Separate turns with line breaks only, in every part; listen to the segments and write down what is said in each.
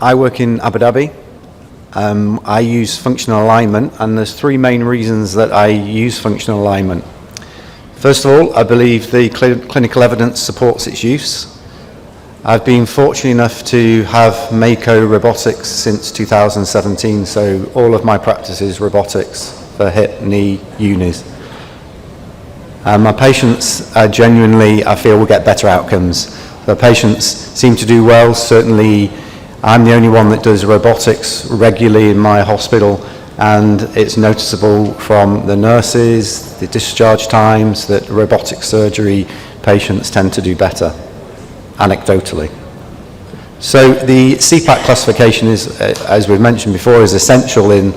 I work in Abu Dhabi. I use functional alignment, and there's three main reasons that I use functional alignment. First of all, I believe the clinical evidence supports its use. I've been fortunate enough to have Mako robotics since 2017, so all of my practice is robotics for hip, knee, unis. My patients genuinely, I feel, will get better outcomes. The patients seem to do well. Certainly, I'm the only one that does robotics regularly in my hospital, and it's noticeable from the nurses, the discharge times, that robotic surgery patients tend to do better, anecdotally. So the CPAK classification is, as we've mentioned before, is essential in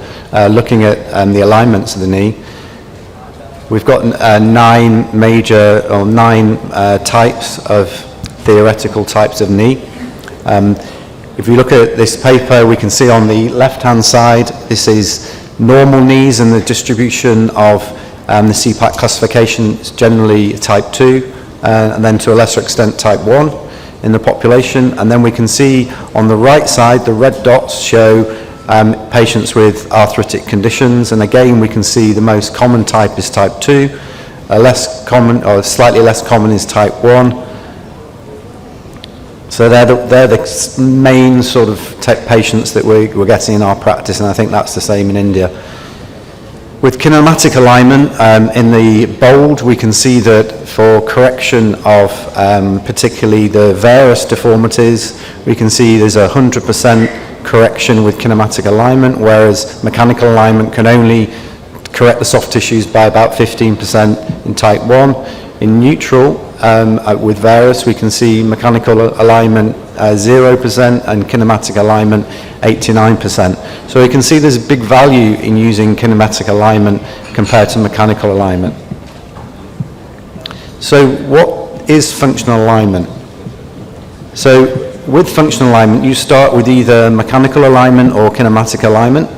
looking at the alignments of the knee. We've got nine types of theoretical types of knee. If we look at this paper, we can see on the left-hand side, this is normal knees, and the distribution of the CPAK classification is generally type 2, and then to a lesser extent type 1 in the population. And then we can see on the right side, the red dots show patients with arthritic conditions, and again we can see the most common type is type 2, less common or slightly less common is type 1. So they're the main sort of patients that we're getting in our practice, and I think that's the same in India. With kinematic alignment, in the bold, we can see that for correction of particularly the varus deformities, we can see there's 100% correction with kinematic alignment, whereas mechanical alignment can only correct the soft tissues by about 15% in type 1. In neutral, with varus, we can see mechanical alignment 0% and kinematic alignment 89%. So you can see there's a big value in using kinematic alignment compared to mechanical alignment. So what is functional alignment? So with functional alignment, you start with either mechanical alignment or kinematic alignment.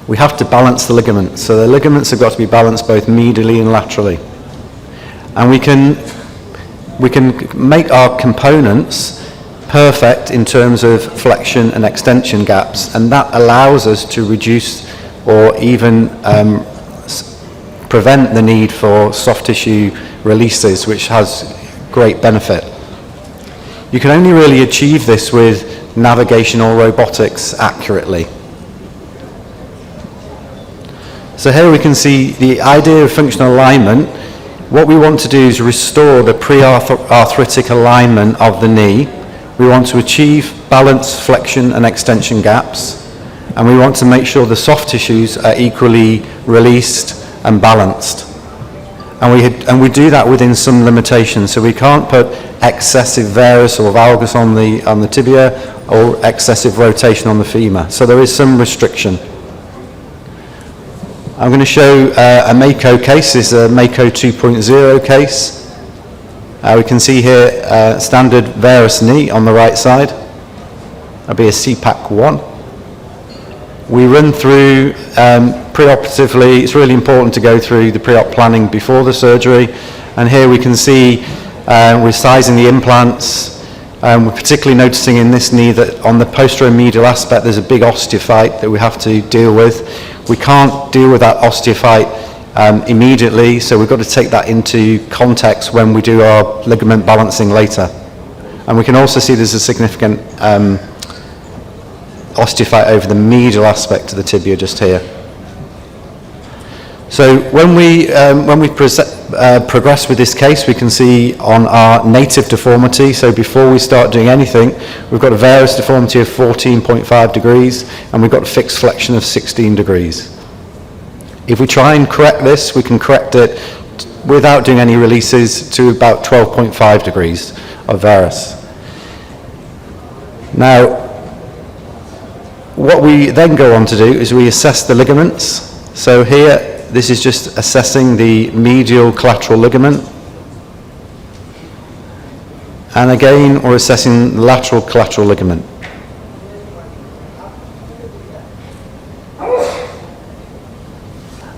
We have to balance the ligaments. So the ligaments have got to be balanced both medially and laterally. And we can make our components perfect in terms of flexion and extension gaps, and that allows us to reduce or even prevent the need for soft tissue releases, which has great benefit. You can only really achieve this with navigation or robotics accurately. So here we can see the idea of functional alignment. What we want to do is restore the pre-arthritic alignment of the knee. We want to achieve balance, flexion and extension gaps, and we want to make sure the soft tissues are equally released and balanced. And we do that within some limitations, so we can't put excessive varus or valgus on the tibia or excessive rotation on the femur. So there is some restriction. I'm going to show a Mako case. This is a Mako 2.0 case. We can see here standard varus knee on the right side. That'll be a CPAK 1. We run through preoperatively. It's really important to go through the pre-op planning before the surgery. And here we can see we're sizing the implants. We're particularly noticing in this knee that on the posteromedial aspect there's a big osteophyte that we have to deal with. We can't deal with that osteophyte immediately, so we've got to take that into context when we do our ligament balancing later. And we can also see there's a significant osteophyte over the medial aspect of the tibia just here. So when we progress with this case, we can see on our native deformity, so before we start doing anything, we've got a varus deformity of 14.5 degrees, and we've got a fixed flexion of 16 degrees. If we try and correct this, we can correct it without doing any releases to about 12.5 degrees of varus. Now, what we then go on to do is we assess the ligaments. So here, this is just assessing the medial collateral ligament. And again, we're assessing the lateral collateral ligament.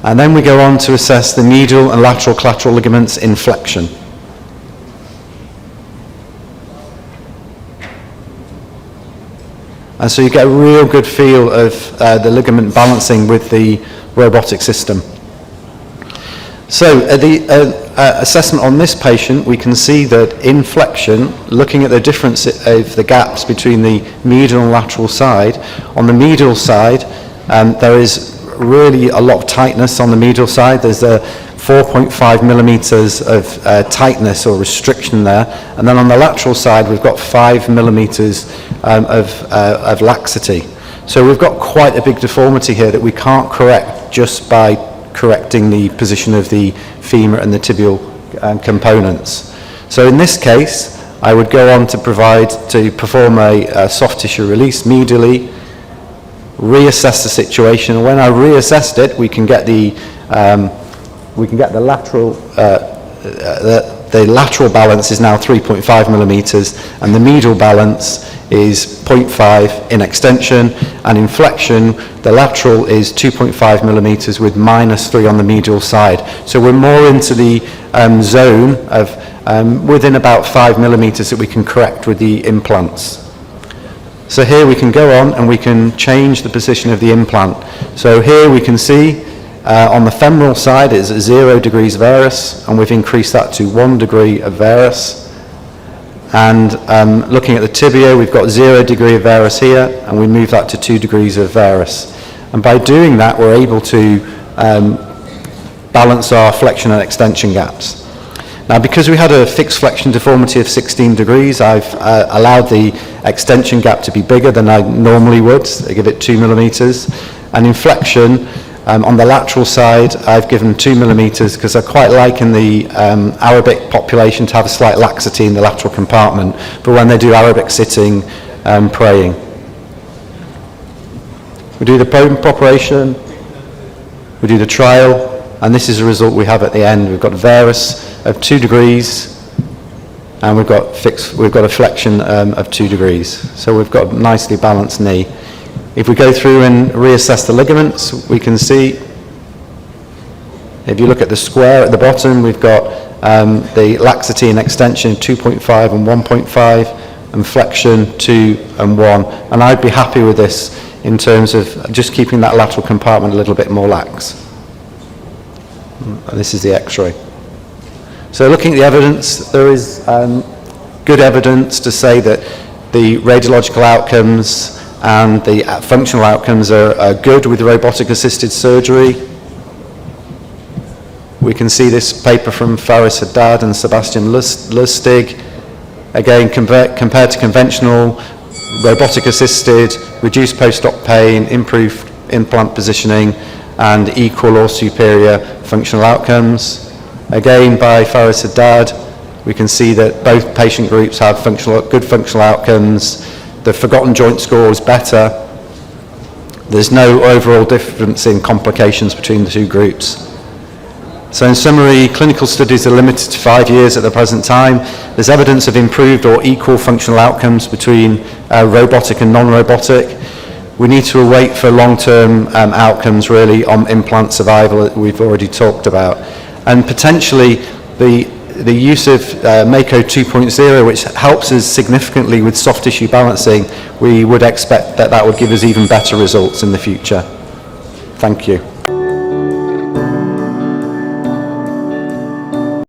And then we go on to assess the medial and lateral collateral ligaments in flexion. And so you get a real good feel of the ligament balancing with the robotic system. So at the assessment on this patient, we can see that in flexion, looking at the difference of the gaps between the medial and lateral side, on the medial side, there is really a lot of tightness on the medial side. There's a 4.5 millimeters of tightness or restriction there, and then on the lateral side we've got 5 millimeters of laxity. So we've got quite a big deformity here that we can't correct just by correcting the position of the femur and the tibial components. So in this case, I would go on to perform a soft tissue release medially, reassess the situation, and when I reassessed it, we can get the lateral the lateral balance is now 3.5 millimeters, and the medial balance is 0.5 in extension, and in flexion the lateral is 2.5 millimeters with -3 on the medial side. So we're more into the zone of within about 5 millimeters that we can correct with the implants. So here we can go on and we can change the position of the implant. So here we can see on the femoral side it's 0 degrees varus, and we've increased that to 1 degree of varus. And looking at the tibia, we've got 0 degree of varus here, and we move that to 2 degrees of varus. And by doing that, we're able to balance our flexion and extension gaps. Now, because we had a fixed flexion deformity of 16 degrees, I've allowed the extension gap to be bigger than I normally would. I give it 2 millimeters. And in flexion, on the lateral side, I've given 2 millimeters because I quite like in the Arabic population to have a slight laxity in the lateral compartment, but when they do Arabic sitting, praying. We do the bone preparation, we do the trial, and this is the result we have at the end. We've got varus of 2 degrees, and we've got a flexion of 2 degrees. So we've got a nicely balanced knee. If we go through and reassess the ligaments, we can see, if you look at the square at the bottom, we've got the laxity and extension 2.5 and 1.5, and flexion 2 and 1. And I'd be happy with this in terms of just keeping that lateral compartment a little bit more lax. And this is the X-ray. So looking at the evidence, there is good evidence to say that the radiological outcomes and the functional outcomes are good with robotic assisted surgery. We can see this paper from Faris Haddad and Sebastian Lustig. Again, compared to conventional, robotic assisted, reduced post-op pain, improved implant positioning, and equal or superior functional outcomes. Again, by Faris Haddad, we can see that both patient groups have good functional outcomes. The forgotten joint score is better. There's no overall difference in complications between the two groups. So in summary, clinical studies are limited to 5 years at the present time. There's evidence of improved or equal functional outcomes between robotic and non-robotic. We need to await for long-term outcomes really on implant survival that we've already talked about. And potentially the use of Mako 2.0, which helps us significantly with soft tissue balancing, we would expect that would give us even better results in the future. Thank you.